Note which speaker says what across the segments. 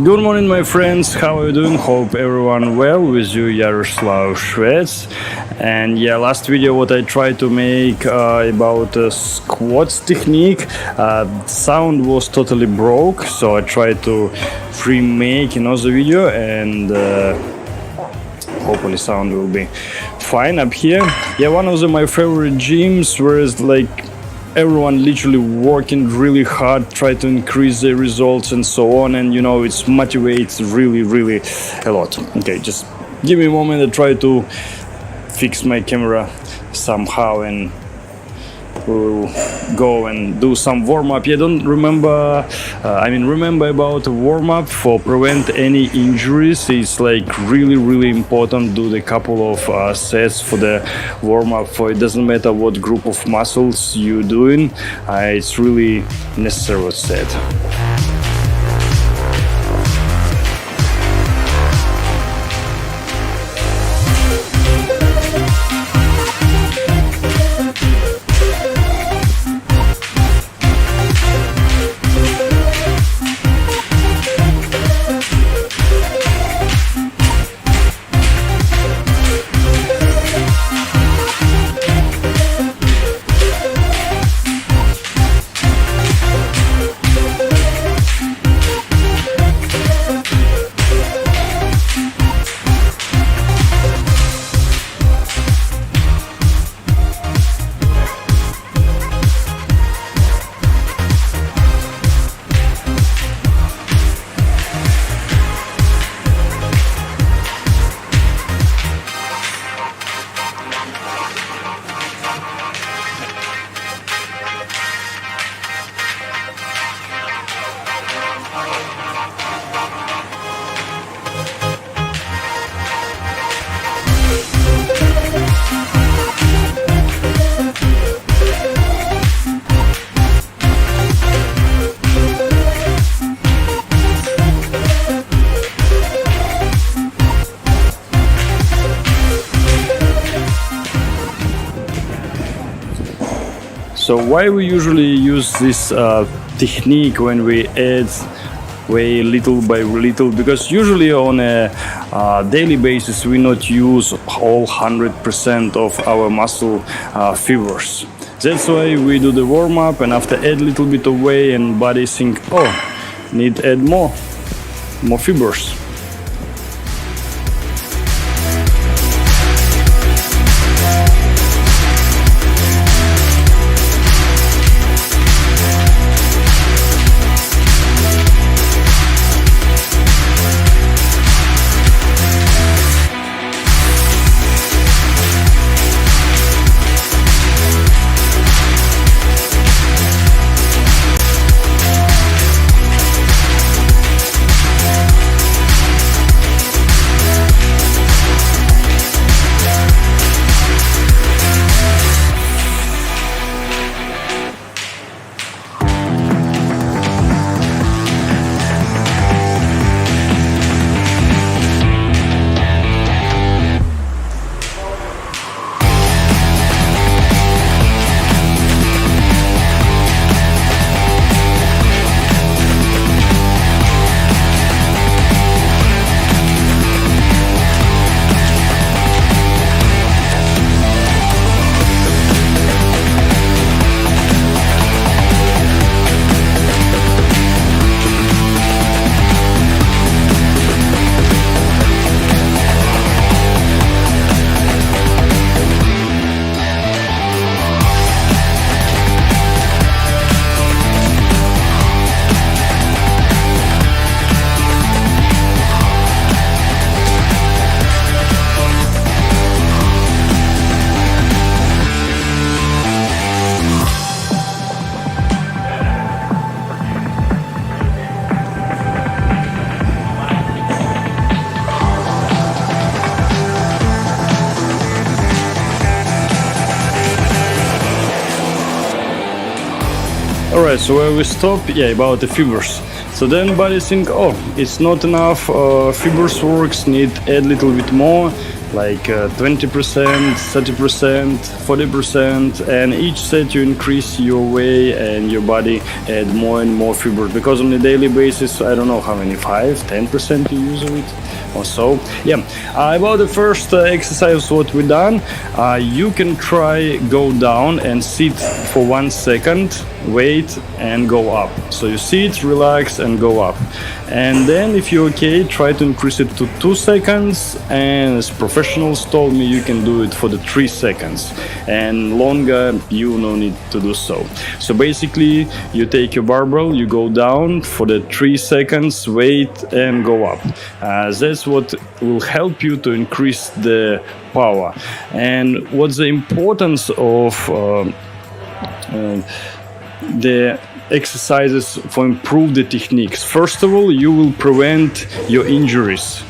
Speaker 1: Good morning, my friends. How are you doing? Hope everyone well. With you, Yaroslav Shvets. And yeah, last video what I tried to make about squats technique, sound was totally broke, so I tried to remake another video, and hopefully sound will be fine up here. Yeah, one of my favorite gyms, whereas like everyone literally working really hard, try to increase their results and so on, and you know, it motivates really a lot. Okay, just give me a moment to try to fix my camera somehow, and we'll go and do some warm-up. Yeah, don't remember remember about warm-up for prevent any injuries. It's like really important. Do the couple of sets for the warm-up. For it doesn't matter what group of muscles you're doing, it's really necessary set. So why we usually use this technique when we add way little by little? Because usually on a daily basis we not use all 100% of our muscle fibers. That's why we do the warm-up, and after add little bit of weight, and body think, oh, need add more fibers. Alright, so where we stop, yeah, about the fibers. So then body think, oh, it's not enough, fibers works, need add little bit more. like 20%, 30%, 40%, and each set you increase your weight and your body add more and more fibers, because on a daily basis, I don't know how many, 5-10% you use of it or so. Yeah, about the first exercise what we done, you can try go down and sit for 1 second, wait and go up. So you sit, relax and go up, and then if you're okay, try to increase it to 2 seconds, and as professionals told me, you can do it for the 3 seconds, and longer you no need to do so. So basically you take your barbell, you go down for the 3 seconds, wait and go up. That's what will help you to increase the power. And what's the importance of the exercises for improve the techniques? First of all, you will prevent your injuries.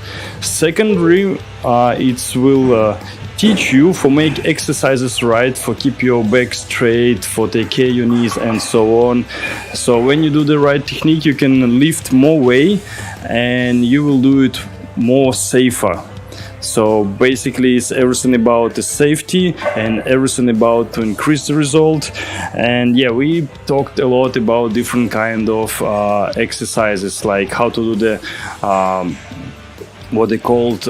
Speaker 1: Secondly, it will teach you for make exercises right, for keep your back straight, for take care your knees and so on. So when you do the right technique, you can lift more weight and you will do it more safer. So basically it's everything about the safety and everything about to increase the result. And yeah, we talked a lot about different kind of exercises, like how to do the what they called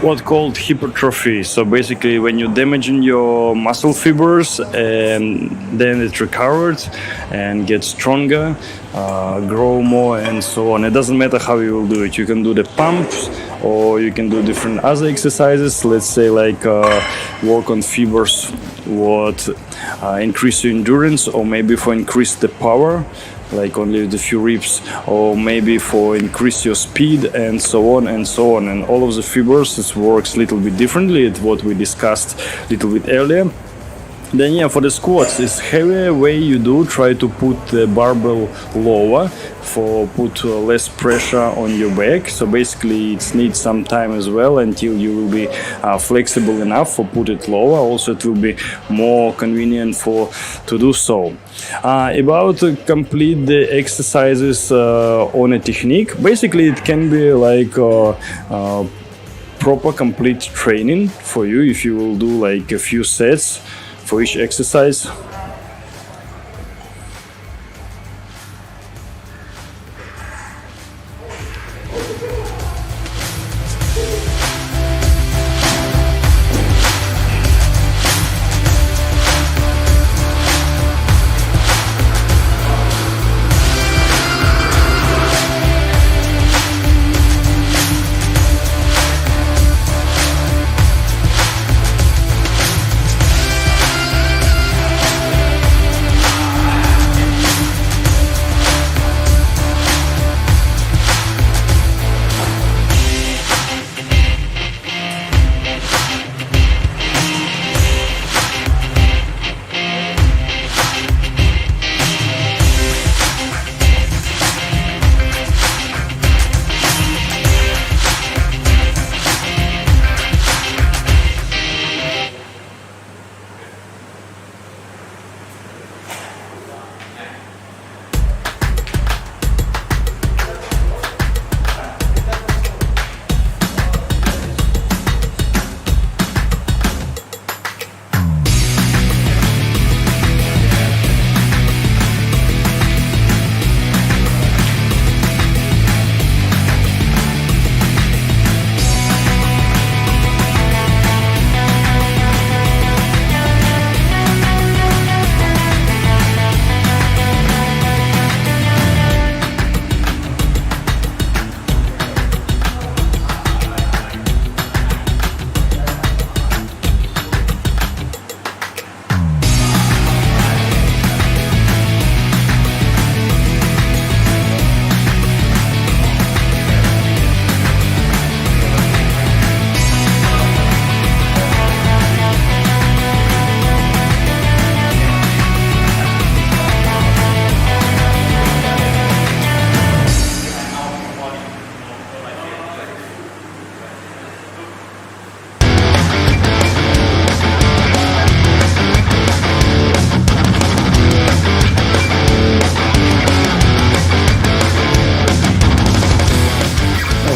Speaker 1: what called hypertrophy. So basically when you damaging your muscle fibers and then it recovers and gets stronger, grow more and so on. It doesn't matter how you will do it. You can do the pumps or you can do different other exercises, let's say like work on fibers what increase your endurance, or maybe for increase the power, like only the few reps, or maybe for increase your speed and so on and so on. And all of the fibers, it works a little bit differently. It's what we discussed a little bit earlier. Then yeah, for the squats, it's heavier way you do, try to put the barbell lower for put less pressure on your back. So basically it needs some time as well until you will be flexible enough for put it lower. Also it will be more convenient for to do so. About to complete the exercises on a technique, basically it can be like proper complete training for you if you will do like a few sets for each exercise.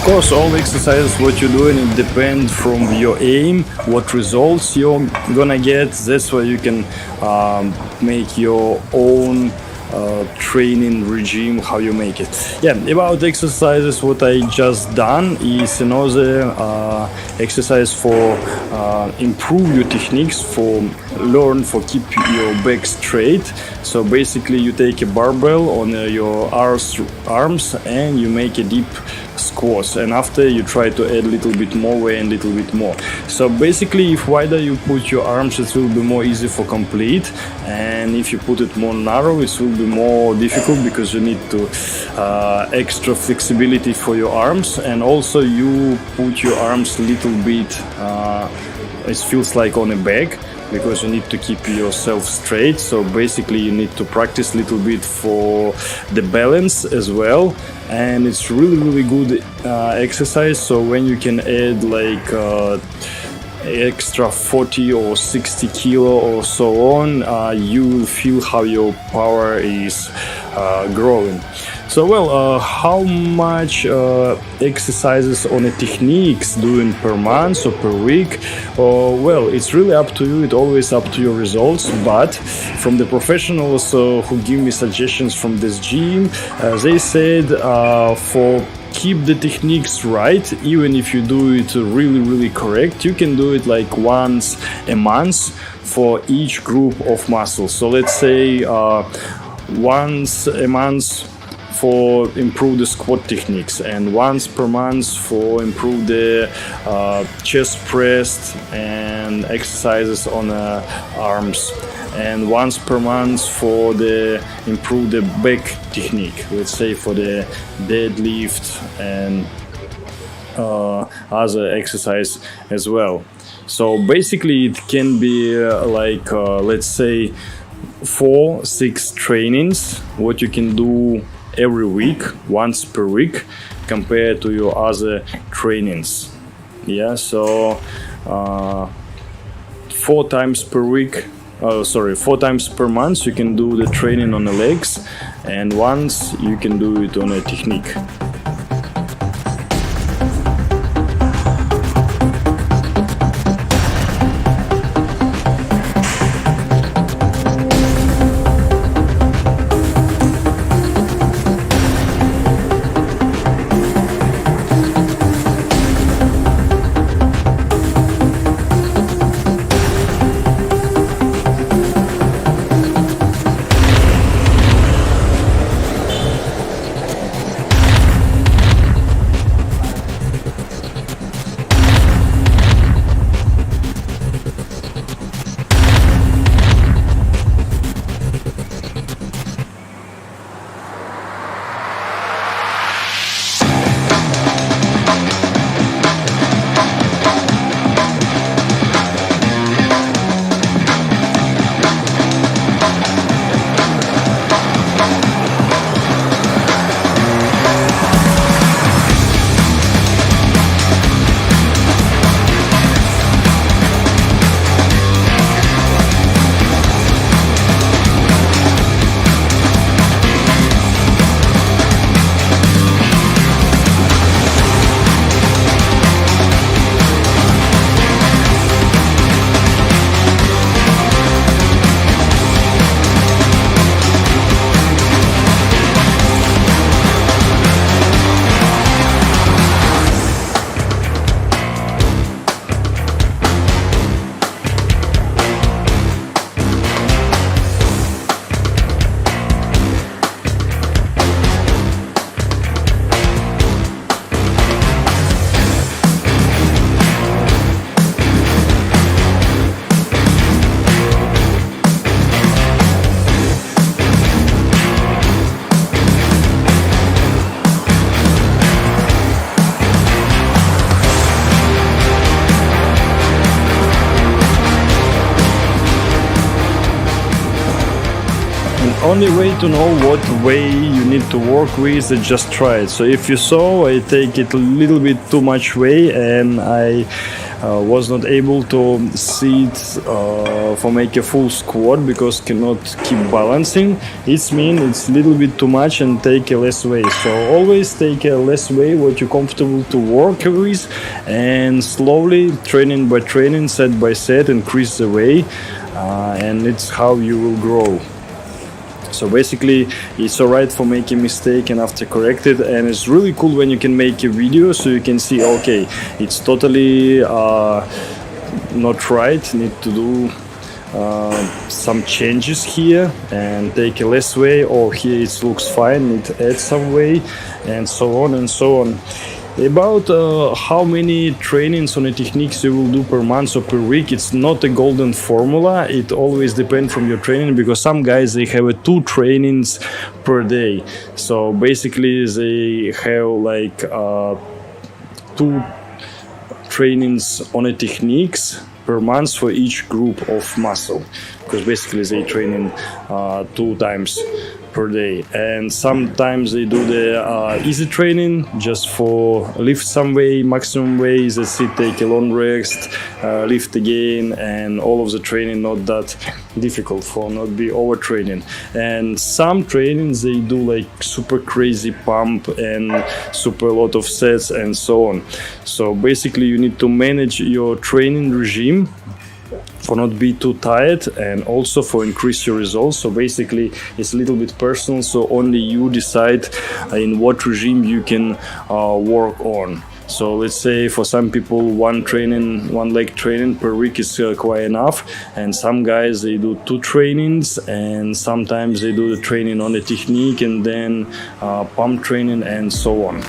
Speaker 1: course, all exercises what you're doing, it depends from your aim, what results you're gonna get. That's why you can make your own training regime, how you make it. Yeah, about exercises, what I just done is another exercise for improve your techniques, for learn for keep your back straight. So basically you take a barbell on your arms and you make a deep squats, and after you try to add a little bit more weight and little bit more. So basically if wider you put your arms, it will be more easy for complete, and if you put it more narrow, it will be more difficult because you need to extra flexibility for your arms, and also you put your arms a little bit it feels like on a back because you need to keep yourself straight. So basically you need to practice a little bit for the balance as well, and it's really good exercise. So when you can add like extra 40 or 60 kilo or so on, you will feel how your power is growing. So well, how much exercises on a techniques doing per month or per week? Well, it's really up to you. It's always up to your results. But from the professionals who give me suggestions from this gym, they said for keep the techniques right, even if you do it really correct, you can do it like once a month for each group of muscles. So let's say once a month for improve the squat techniques, and once per month for improve the chest press and exercises on arms, and once per month for the improve the back technique, let's say for the deadlift and other exercise as well. So basically it can be like let's say 4-6 trainings what you can do every week, once per week, compared to your other trainings. Yeah, so 4 times per week, 4 times per month you can do the training on the legs, and once you can do it on a technique. Only way to know what way you need to work with is just try it. So if you saw I take it a little bit too much weight and I was not able to sit for make a full squat because cannot keep balancing. It means it's a little bit too much and take a less weight. So always take a less weight what you're comfortable to work with, and slowly, training by training, set by set, increase the weight, and it's how you will grow. So basically, it's alright for making mistake and after correct it, and it's really cool when you can make a video so you can see, okay, it's totally not right, need to do some changes here and take a less way, or here it looks fine, need to add some way, and so on and so on. About how many trainings on the techniques you will do per month or per week, it's not a golden formula. It always depends from your training, because some guys, they have 2 trainings per day. So basically they have like 2 trainings on the techniques per month for each group of muscle, because basically they training 2 times per day. And sometimes they do the easy training just for lift some weight, maximum weight, that's it, take a long rest, lift again, and all of the training not that difficult for not be overtraining. And some trainings they do like super crazy pump and super lot of sets and so on. So basically you need to manage your training regime for not be too tired, and also for increase your results. So basically it's a little bit personal, so only you decide in what regime you can work on. So let's say for some people one leg training per week is quite enough, and some guys they do 2 trainings, and sometimes they do the training on the technique and then pump training and so on.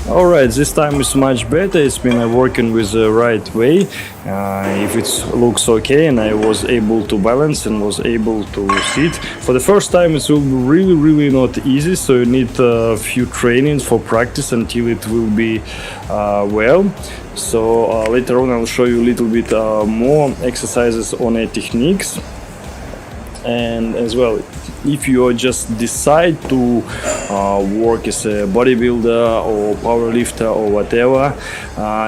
Speaker 1: Alright, this time is much better. It's been working with the right way. If it looks okay, and I was able to balance and was able to sit. For the first time, it will be really not easy. So you need a few trainings for practice until it will be well. So later on, I'll show you a little bit more exercises on techniques. And as well, if you just decide to work as a bodybuilder or powerlifter or whatever,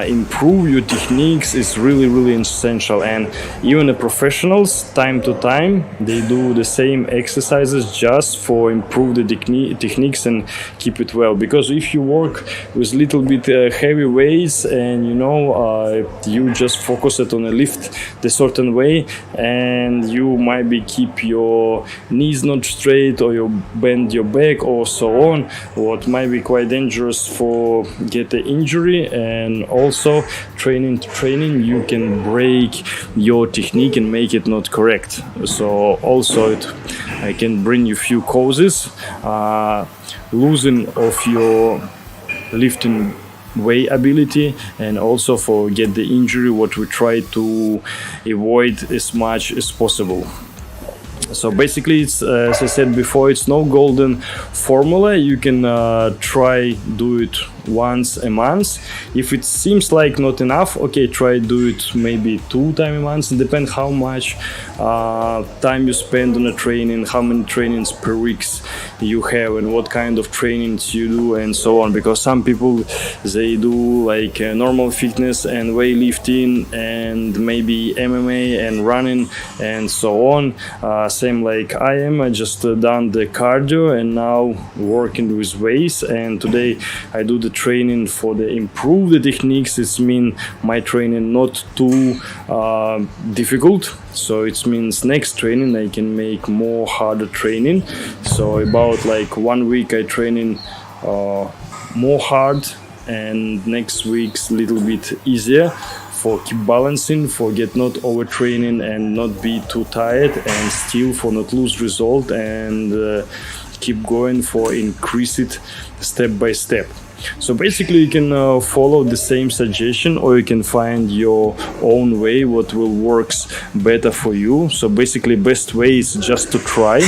Speaker 1: improve your techniques is really essential. And even the professionals, time to time, they do the same exercises just for improve the techniques and keep it well. Because if you work with little bit heavy weights and you just focus it on a lift the certain way, and you might be keep your knees not straight, or you bend your back or so on, what might be quite dangerous for get the injury. And also training to training, you can break your technique and make it not correct. So also I can bring you few causes, losing of your lifting weight ability, and also for get the injury, what we try to avoid as much as possible. So basically, it's as I said before, it's no golden formula. You can try do it once a month. If it seems like not enough, okay, try do it maybe 2 times a month. It depends how much time you spend on a training, how many trainings per week you have, and what kind of trainings you do, and so on. Because some people, they do like normal fitness and weightlifting and maybe MMA and running and so on. Same like I am. I just done the cardio and now working with weights. And today I do the training for the improve the techniques. It means my training not too difficult. So it means next training I can make more harder training. So about like 1 week I training more hard, and next week's little bit easier, for keep balancing, for get not overtraining and not be too tired, and still for not lose result, and keep going for increase it step by step. So basically you can follow the same suggestion, or you can find your own way what will works better for you. So basically best way is just to try.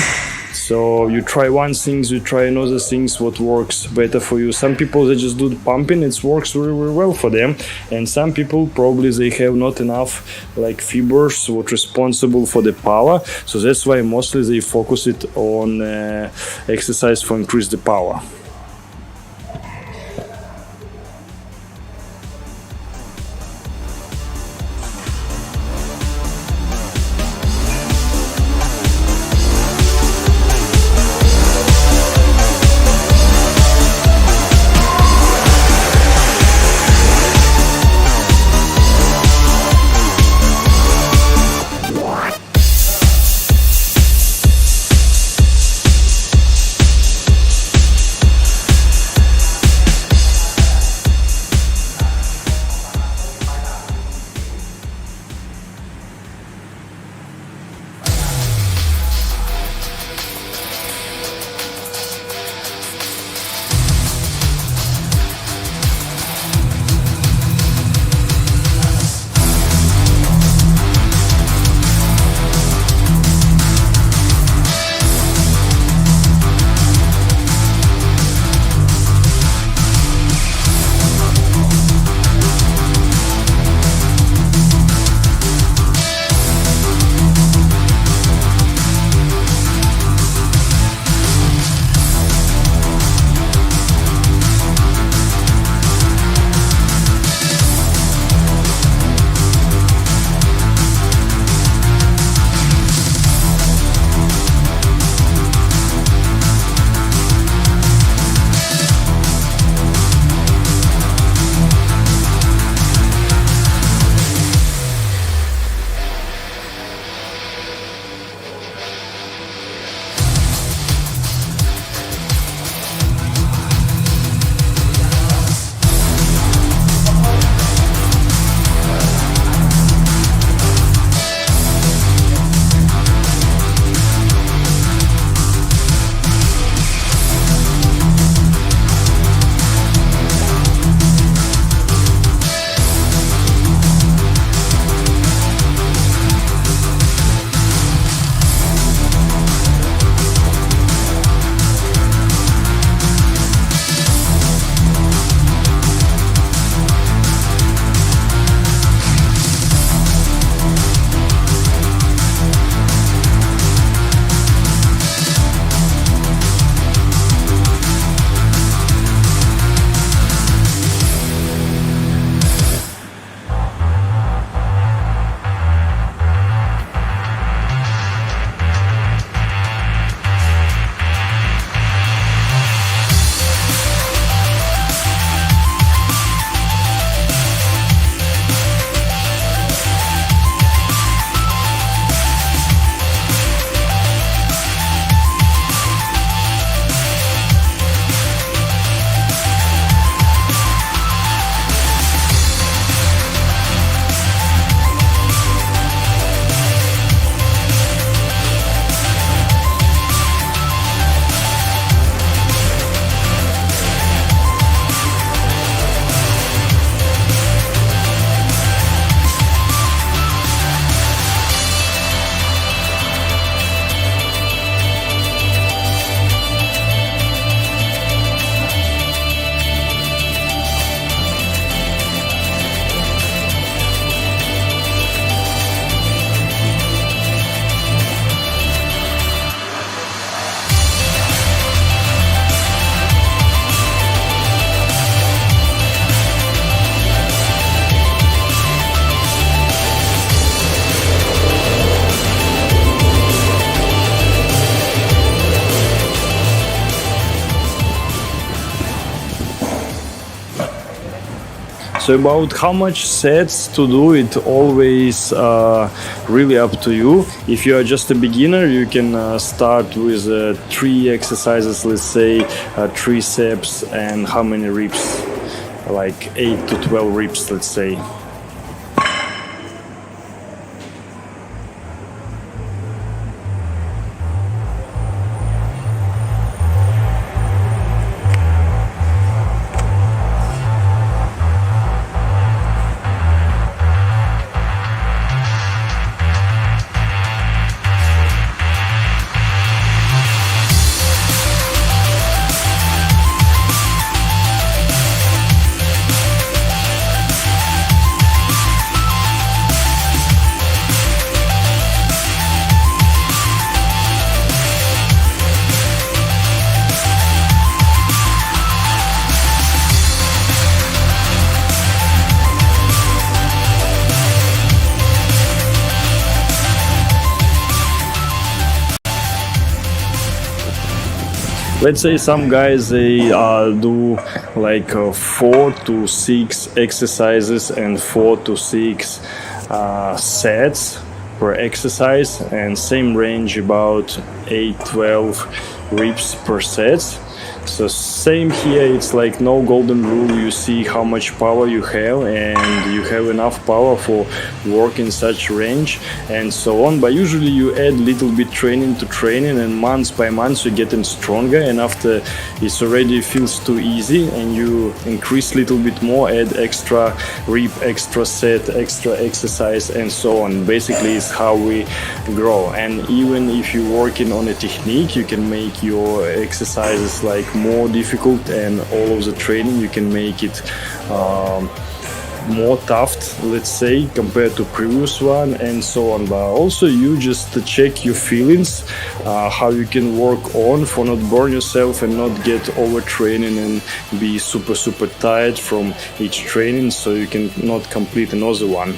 Speaker 1: So you try one things, you try another things, what works better for you. Some people, they just do the pumping, it works really well for them. And some people probably they have not enough like fibers what responsible for the power. So that's why mostly they focus it on exercise for increase the power. So about how much sets to do, it always really up to you. If you are just a beginner, you can start with 3 exercises, let's say triceps, and how many reps, like 8 to 12 reps, let's say. Let's say some guys, they do like 4 to 6 exercises and 4 to 6 sets per exercise, and same range about 8-12 reps per set. So same here, it's like no golden rule. You see how much power you have, and you have enough power for work in such range and so on. But usually you add little bit training to training, and month by month you're getting stronger, and after it's already feels too easy, and you increase little bit more, add extra rep, extra set, extra exercise, and so on. Basically it's how we grow. And even if you're working on a technique, you can make your exercises like more difficult, and all of the training you can make it more tough, let's say, compared to previous one, and so on. But also you just check your feelings, how you can work on for not burn yourself and not get overtraining and be super tired from each training, so you can not complete another one.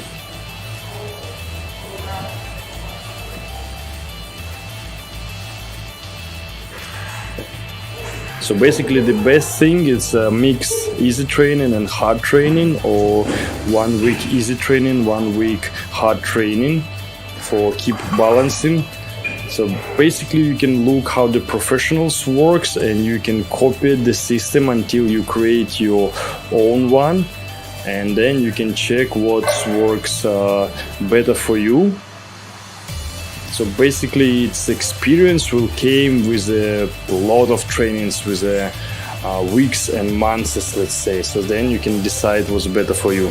Speaker 1: So basically the best thing is mix easy training and hard training, or 1 week easy training, 1 week hard training, for keep balancing. So basically you can look how the professionals works, and you can copy the system until you create your own one, and then you can check what works better for you. So basically its experience will came with a lot of trainings, with weeks and months, let's say. So then you can decide what's better for you.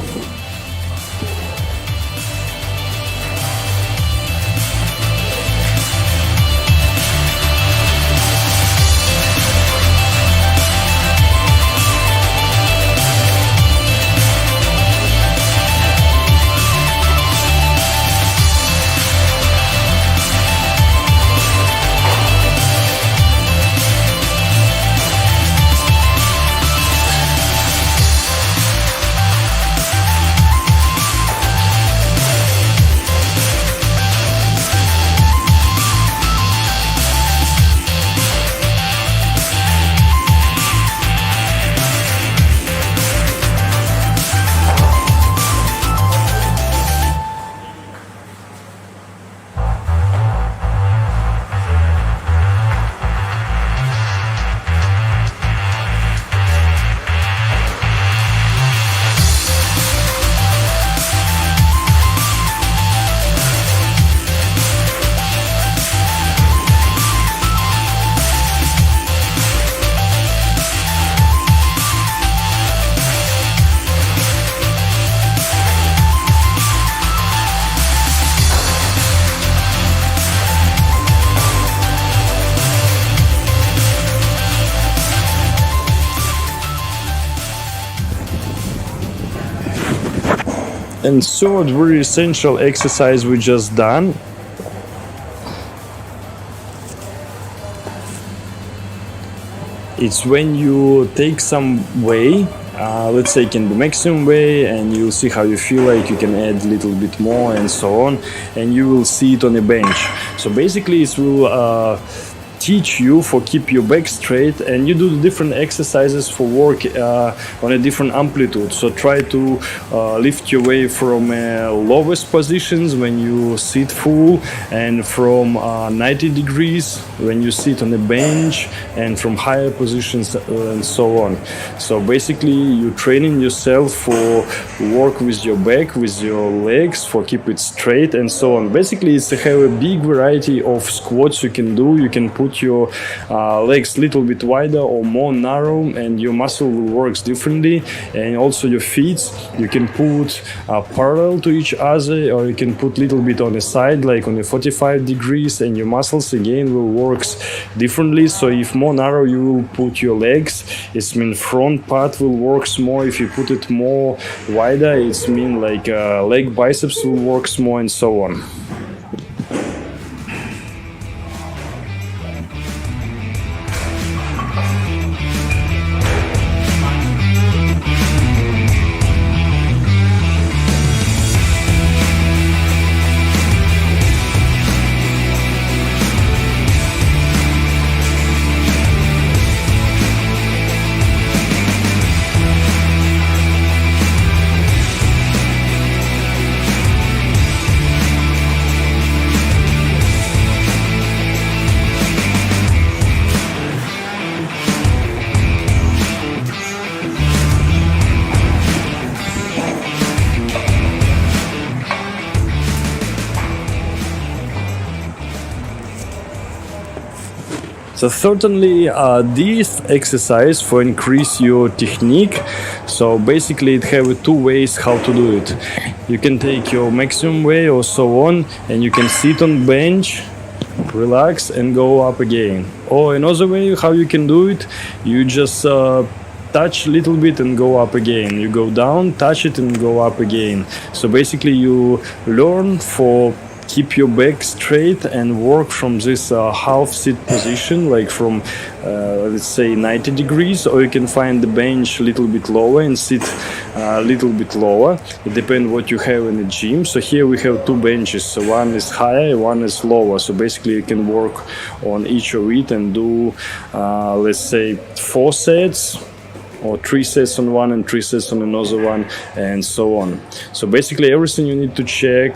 Speaker 1: And third very essential exercise we just done, it's when you take some weight, let's say it can be maximum weight, and you'll see how you feel like you can add a little bit more and so on, and you will see it on a bench. So basically it will teach you for keep your back straight, and you do the different exercises for work on a different amplitude. So try to lift your way from lowest positions when you sit full, and from 90 degrees when you sit on a bench, and from higher positions and so on. So basically you're training yourself for work with your back, with your legs, for keep it straight and so on. Basically it's have a big variety of squats you can do. You can put your legs a little bit wider or more narrow, and your muscle will work differently. And also your feet, you can put parallel to each other, or you can put little bit on the side, like on a 45 degrees, and your muscles again will work differently. So if more narrow you will put your legs, it's mean front part will work more. If you put it more wider, it's mean like leg biceps will work more, and so on. So certainly this exercise for increase your technique. So basically it have two ways how to do it. You can take your maximum way or so on, and you can sit on bench, relax and go up again. Or another way how you can do it, you just touch a little bit and go up again. You go down, touch it and go up again. So basically you learn for keep your back straight and work from this half sit position, like from let's say 90 degrees, or you can find the bench a little bit lower and sit a little bit lower. It depends what you have in the gym. So here we have two benches, so one is higher, one is lower. So basically you can work on each of it and do let's say 4 sets, or 3 sets on one and 3 sets on another one, and so on. So basically everything you need to check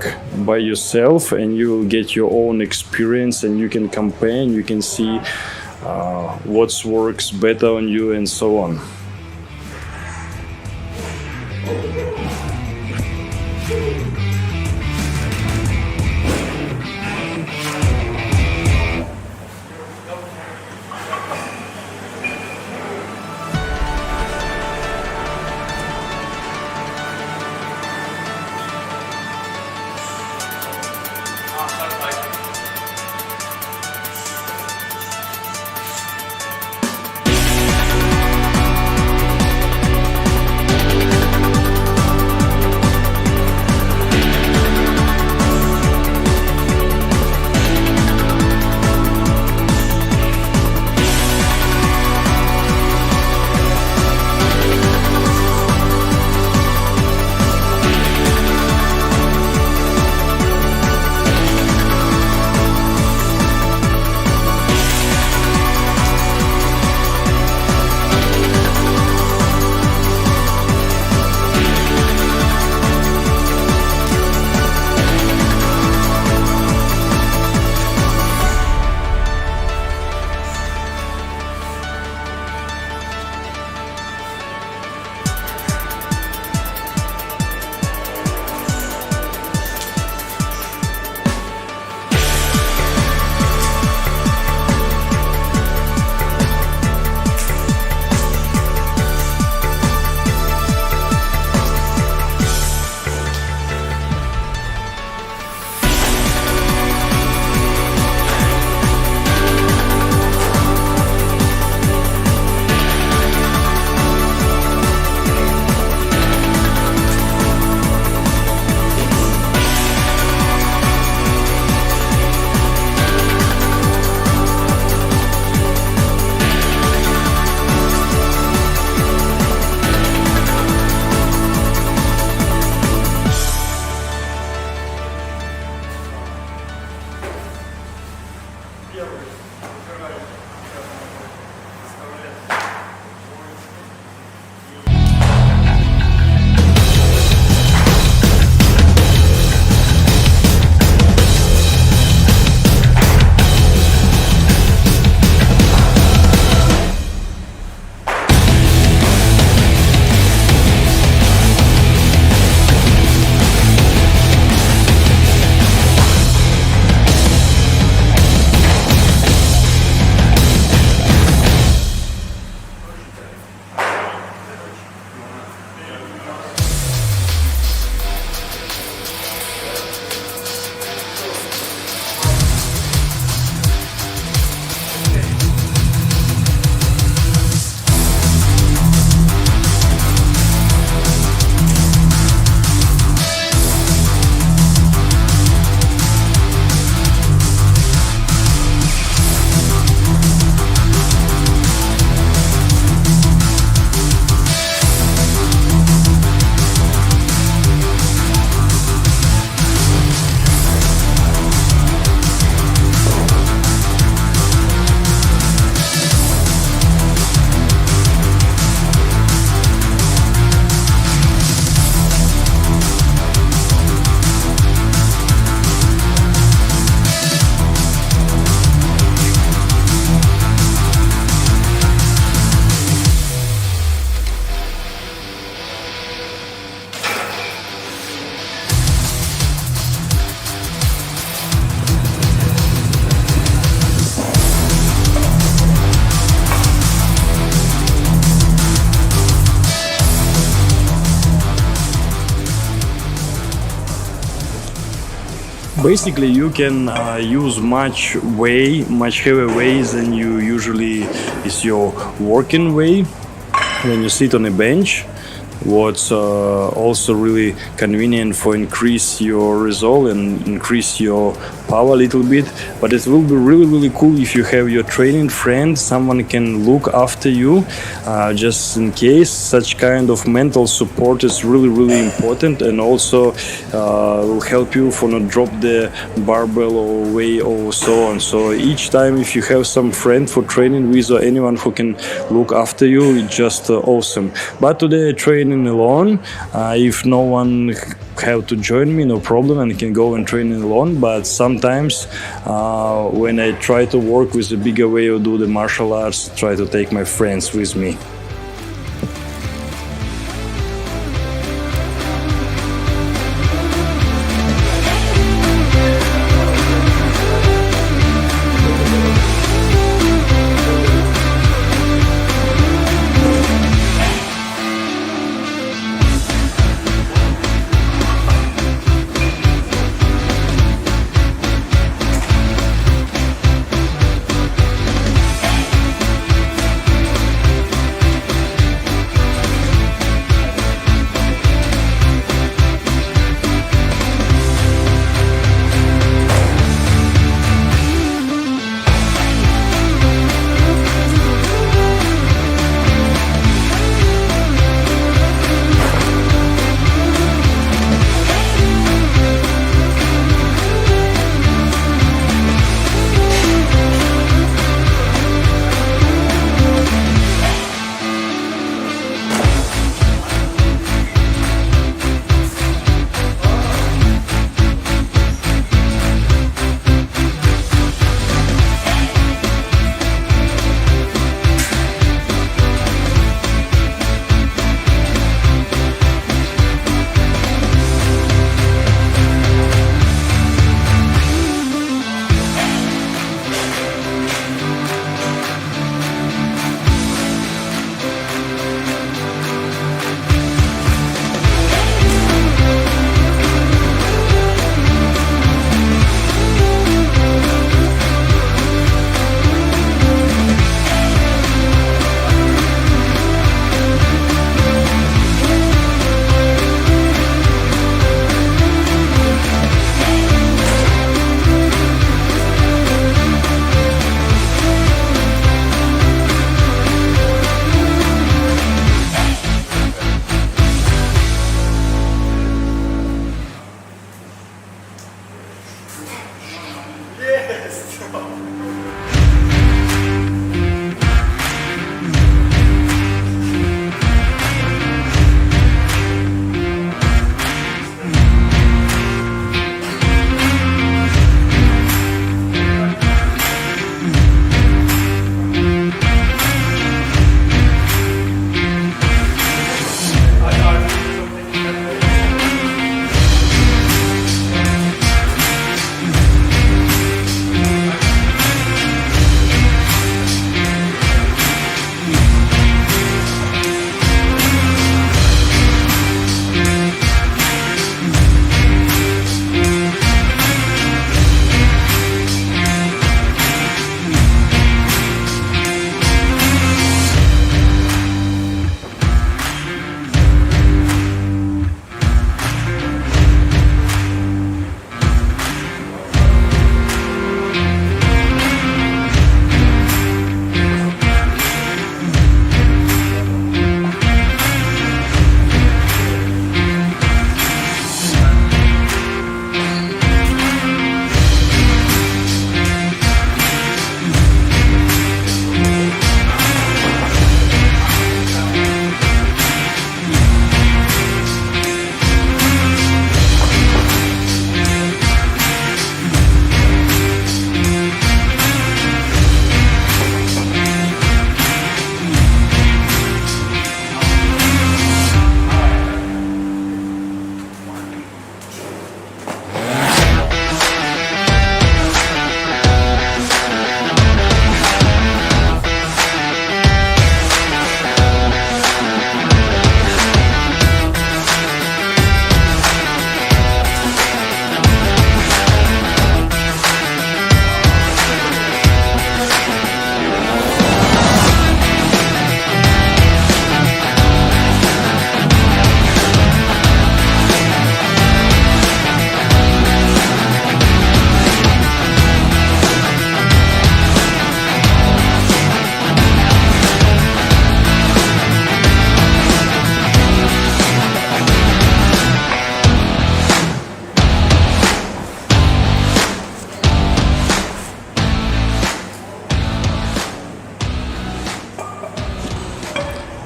Speaker 1: by yourself, and you will get your own experience, and you can compare and you can see what works better on you and so on. Basically, you can use much heavier weights than you usually is your working weight when you sit on a bench. What's also really convenient for increase your result and increase your power a little bit. But it will be really cool if you have your training friend, someone can look after you, just in case. Such kind of mental support is really important, and also will help you for not drop the barbell or weight or so on. So each time if you have some friend for training with or anyone who can look after you, it's just awesome. But today I training alone. If no one have to join me, no problem, and I can go and train alone. But sometimes when I try to work with a bigger way or do the martial arts, try to take my friends with me.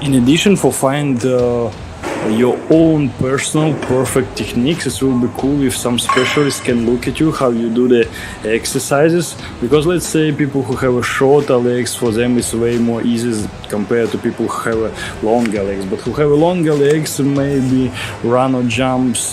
Speaker 1: In addition, for find your own personal perfect techniques, it will be cool if some specialists can look at you how you do the exercises, because let's say people who have shorter legs, for them it's way more easy compared to people who have longer legs, but who have longer legs maybe run or jumps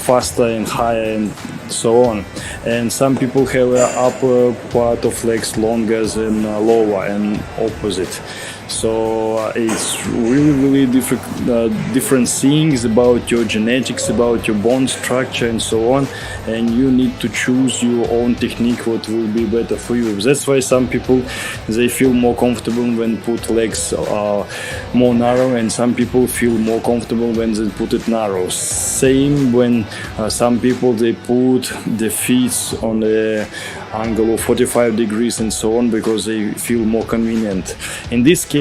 Speaker 1: faster and higher and so on, and some people have upper part of legs longer than lower and opposite. So it's really different things about your genetics, about your bone structure and so on, and you need to choose your own technique what will be better for you. That's why some people, they feel more comfortable when put legs more narrow, and some people feel more comfortable when they put it narrow. Same when some people, they put the feet on the angle of 45 degrees and so on, because they feel more convenient. In this case,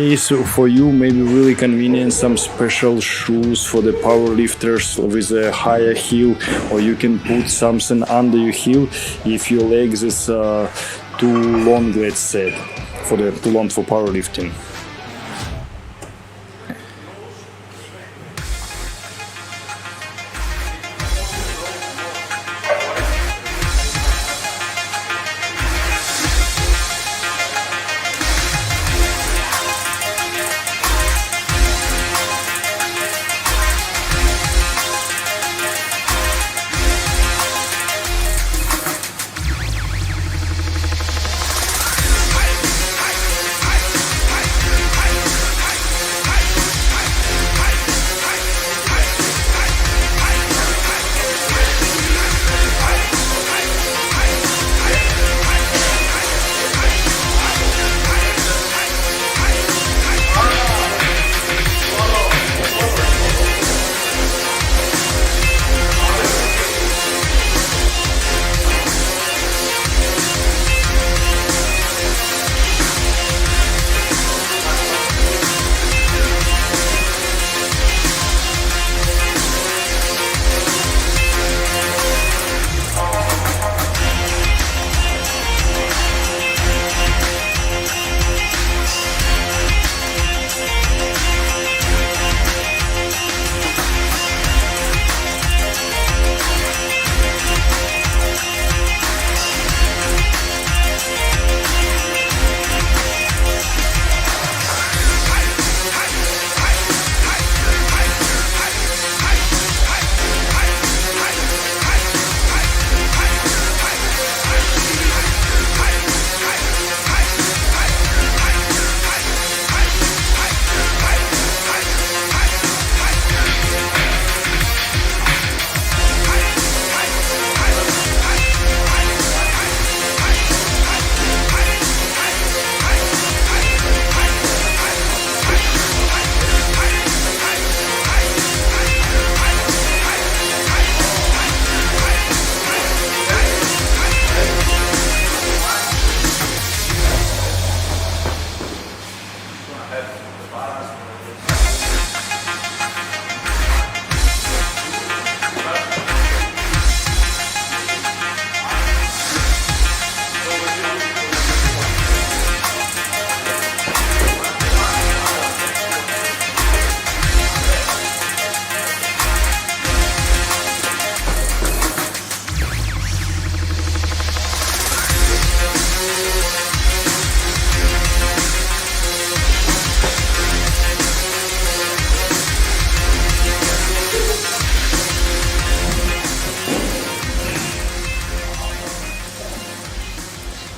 Speaker 1: for you, maybe really convenient some special shoes for the power lifters with a higher heel, or you can put something under your heel if your legs is too long, let's say, too long for powerlifting.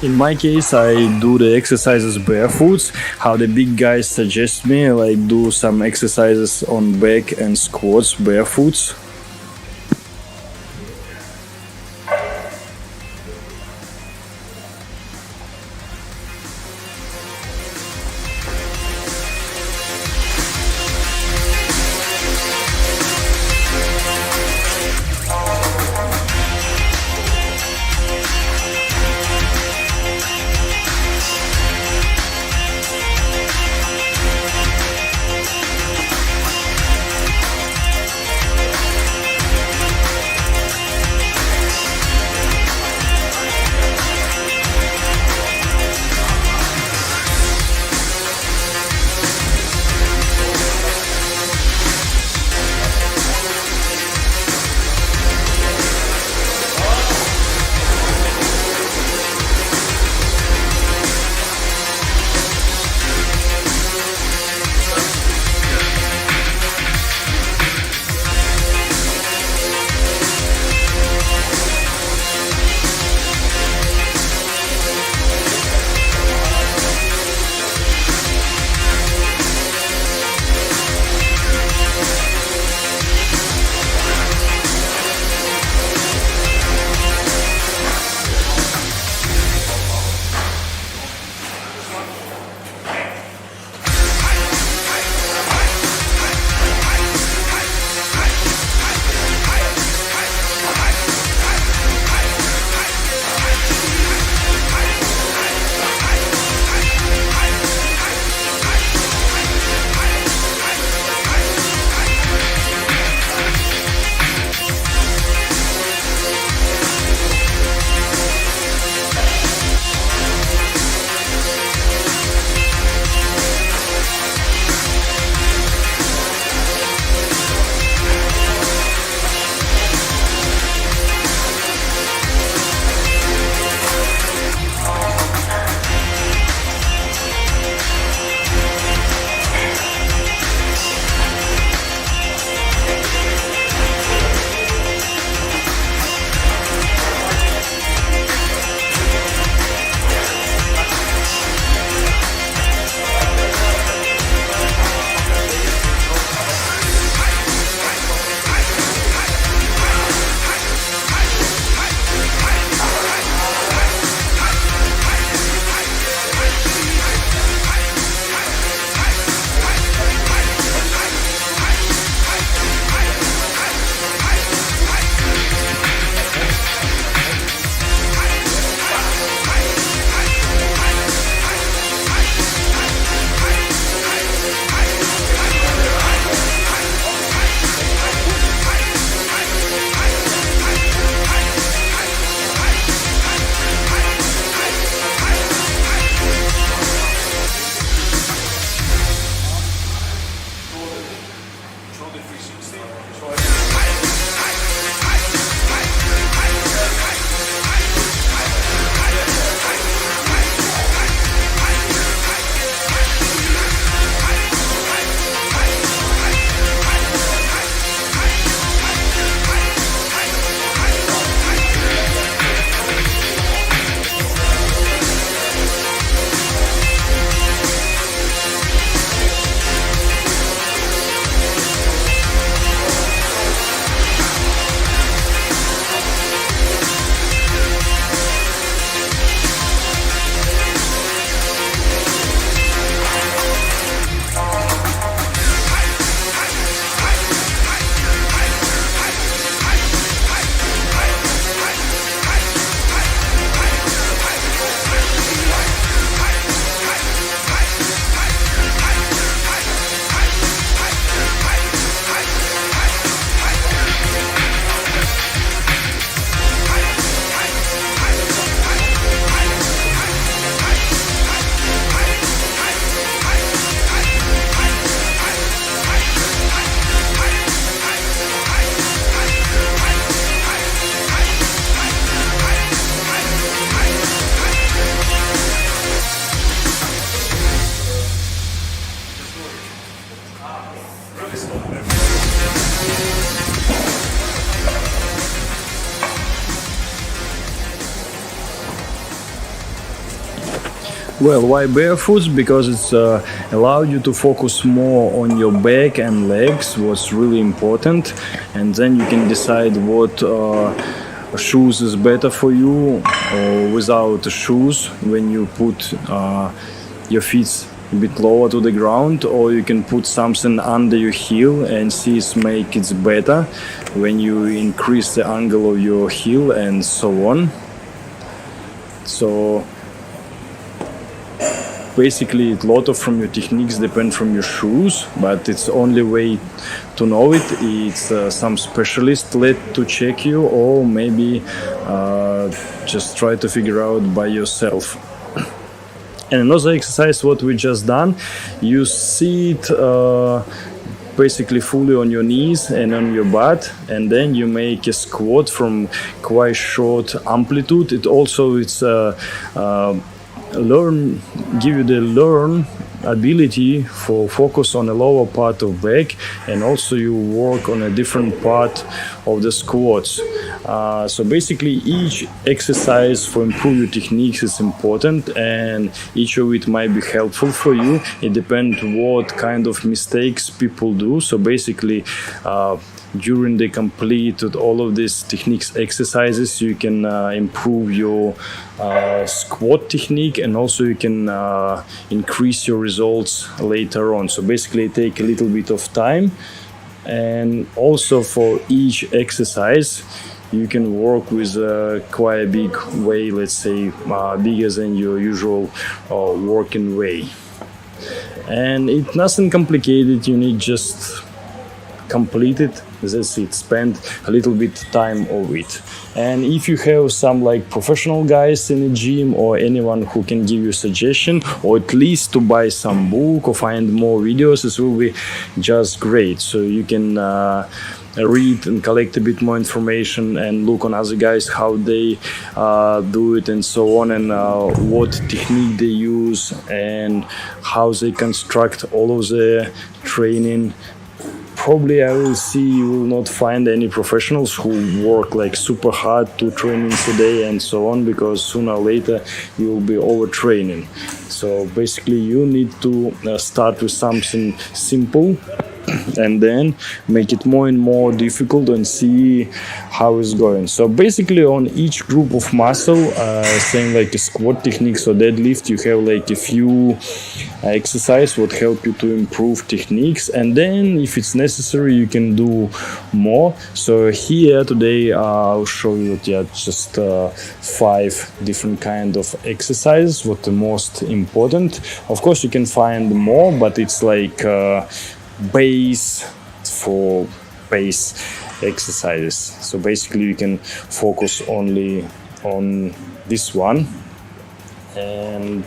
Speaker 1: In my case, I do the exercises barefoot. How the big guys suggest me, like do some exercises on back and squats barefoot. Well, why barefoot? Because it's allowed you to focus more on your back and legs, what's really important, and then you can decide what shoes is better for you, or without shoes when you put your feet a bit lower to the ground, or you can put something under your heel and see it make it better when you increase the angle of your heel and so on. So basically a lot of from your techniques depend from your shoes, but it's only way to know it. It's some specialist led to check you, or maybe just try to figure out by yourself. And another exercise what we just done, you sit basically fully on your knees and on your butt, and then you make a squat from quite short amplitude. It also it's give you the ability for focus on the lower part of back, and also you work on a different part of the squats. So basically each exercise for improve your techniques is important, and each of it might be helpful for you. It depends what kind of mistakes people do. So basically during the completed all of these techniques exercises, you can improve your squat technique, and also you can increase your results later on. So basically take a little bit of time, and also for each exercise you can work with quite a big way, let's say bigger than your usual working way. And it's nothing complicated, you need just complete it. That's it, spend a little bit time of it. And if you have some like professional guys in the gym, or anyone who can give you suggestion, or at least to buy some book or find more videos, it will be just great. So you can read and collect a bit more information and look on other guys how they do it and so on, and what technique they use and how they construct all of the training. Probably I will see you will not find any professionals who work like super hard 2 trainings a day and so on, because sooner or later you will be overtraining. So basically you need to start with something simple and then make it more and more difficult and see how it's going. So basically on each group of muscle, same like a squat techniques or deadlift, you have like a few exercises what help you to improve techniques, and then if it's necessary you can do more. So here today I'll show you just 5 different kind of exercises, what the most important. Of course you can find more, but it's like base for base exercises. So basically you can focus only on this one, and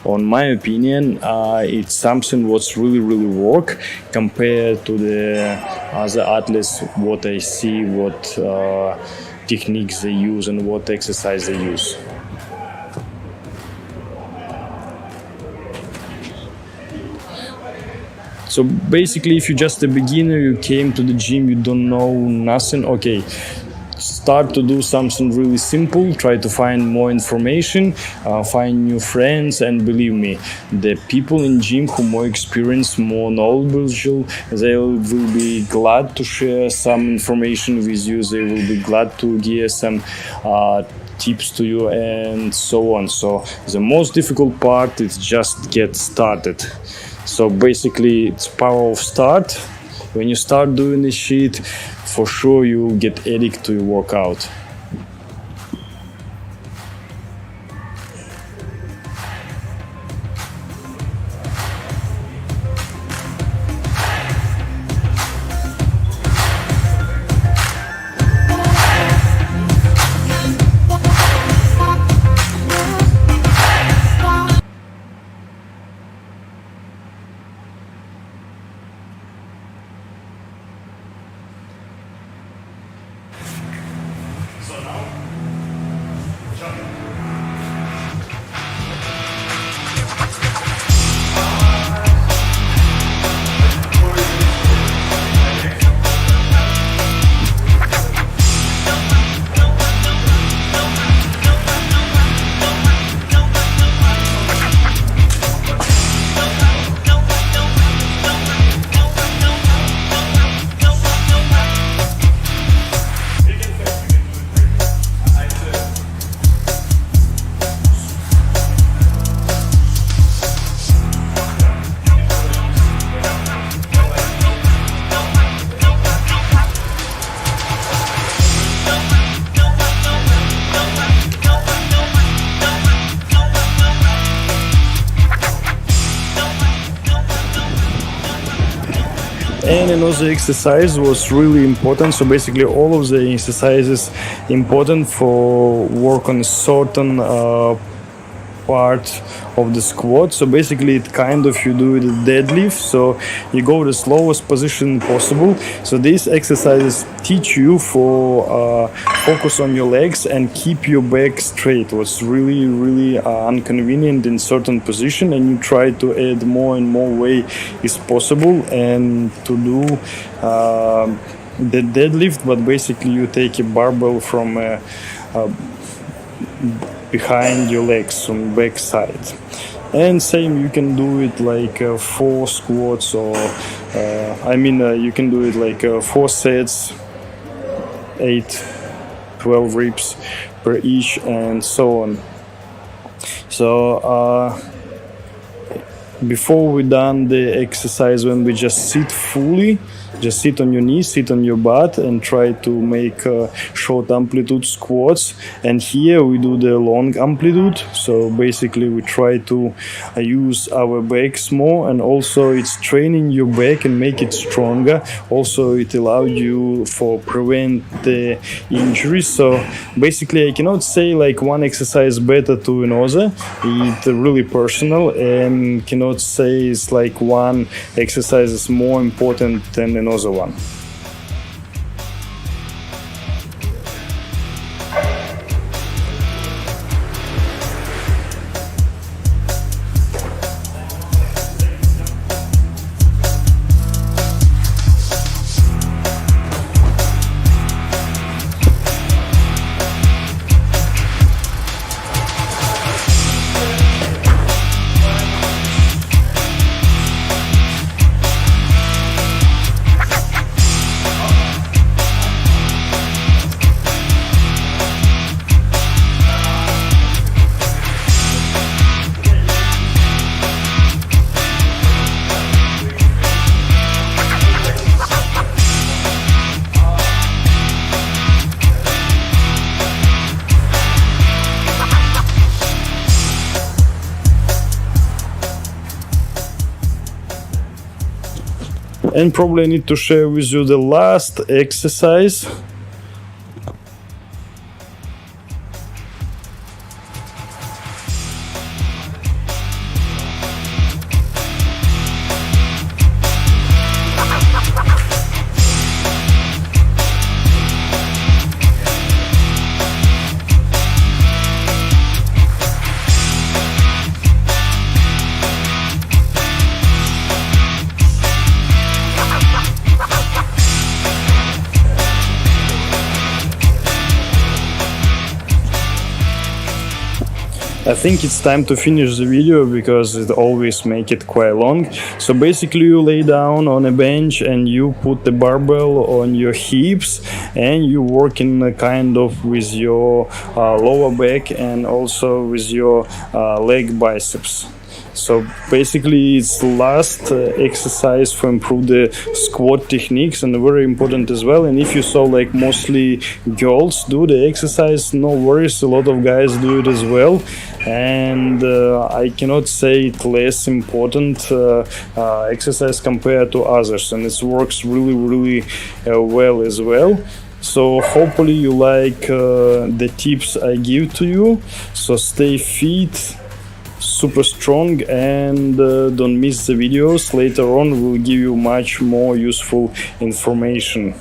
Speaker 1: on my opinion it's something what's really work compared to the other athletes, what I see, what techniques they use and what exercise they use. So basically if you're just a beginner, you came to the gym, you don't know nothing, okay, start to do something really simple, try to find more information, find new friends, and believe me, the people in gym who more experienced, more knowledgeable, they will be glad to share some information with you, they will be glad to give some tips to you and so on. So the most difficult part is just get started. So basically it's power of start. When you start doing this shit, for sure you will get addicted to your workout. And another exercise was really important. So basically all of the exercises important for work on a certain part of the squat. So basically it kind of you do the deadlift, so you go the slowest position possible. So these exercises teach you for focus on your legs and keep your back straight, what's really inconvenient in certain position, and you try to add more and more weight is possible and to do the deadlift, but basically you take a barbell from behind your legs on back side. And same, you can do it like 4 squats, or you can do it like 4 sets, 8, 12 reps per each, and so on. So before we done the exercise when we just sit fully, just sit on your knees, sit on your butt, and try to make short amplitude squats. And here we do the long amplitude. So basically we try to use our backs more, and also it's training your back and make it stronger. Also it allows you for prevent the injuries. So basically I cannot say like one exercise better to another. It's really personal, and cannot say it's like one exercise is more important than another one. And probably I need to share with you the last exercise. I think it's time to finish the video because it always make it quite long. So basically you lay down on a bench and you put the barbell on your hips, and you working kind of with your lower back and also with your leg biceps. So basically it's the last exercise for improve the squat techniques, and very important as well. And if you saw like mostly girls do the exercise, no worries, a lot of guys do it as well. And I cannot say it less important exercise compared to others, and it works really well as well. So hopefully you like the tips I give to you. So stay fit, super strong, and don't miss the videos. Later on we'll give you much more useful information.